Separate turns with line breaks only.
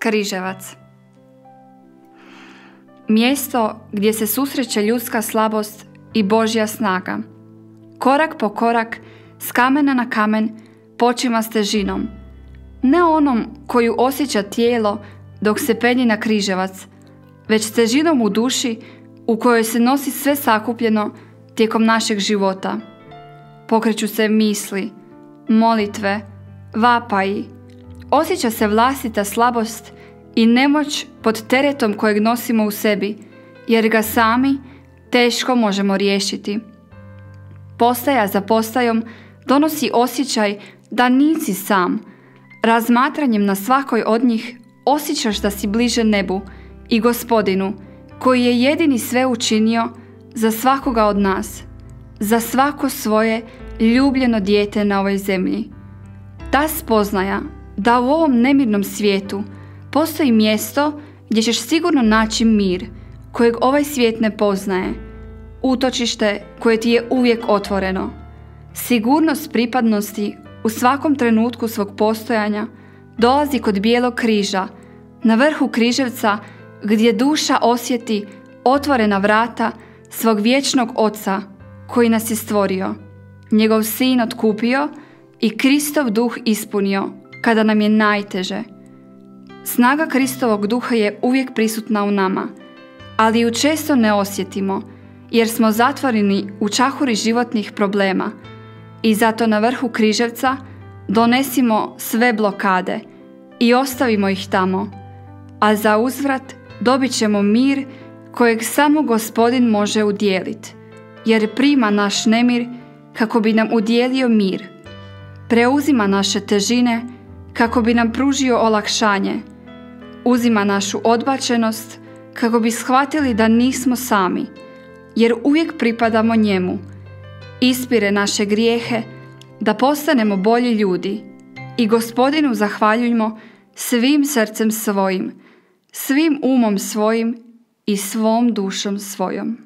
Križevac. Mjesto gdje se susreće ljudska slabost i Božja snaga. Korak po korak, s kamena na kamen, počima s težinom. Ne onom koju osjeća tijelo dok se penje na križevac, već s težinom u duši u kojoj se nosi sve sakupljeno tijekom našeg života. Pokreću se misli, molitve, vapaji. Osjeća se vlastita slabost i nemoć pod teretom kojeg nosimo u sebi, jer ga sami teško možemo riješiti. Postaja za postajom donosi osjećaj da nisi sam. Razmatranjem na svakoj od njih osjećaš da si bliže nebu i Gospodinu, koji je jedini sve učinio za svakoga od nas, za svako svoje ljubljeno dijete na ovoj zemlji. Ta spoznaja da u ovom nemirnom svijetu postoji mjesto gdje ćeš sigurno naći mir kojeg ovaj svijet ne poznaje, utočište koje ti je uvijek otvoreno, sigurnost pripadnosti u svakom trenutku svog postojanja dolazi kod bijelog križa, na vrhu križevca gdje duša osjeti otvorena vrata svog vječnog Oca koji nas je stvorio, njegov sin otkupio i Kristov duh ispunio kada nam je najteže. Snaga Kristovog duha je uvijek prisutna u nama, ali ju često ne osjetimo jer smo zatvoreni u čahuri životnih problema i zato na vrhu križevca donesimo sve blokade i ostavimo ih tamo, a za uzvrat dobit ćemo mir kojeg samo Gospodin može udijeliti, jer prima naš nemir kako bi nam udijelio mir, preuzima naše težine kako bi nam pružio olakšanje, uzima našu odbačenost kako bi shvatili da nismo sami, jer uvijek pripadamo njemu, ispire naše grijehe da postanemo bolji ljudi i Gospodinu zahvaljujmo svim srcem svojim, svim umom svojim i svom dušom svojom.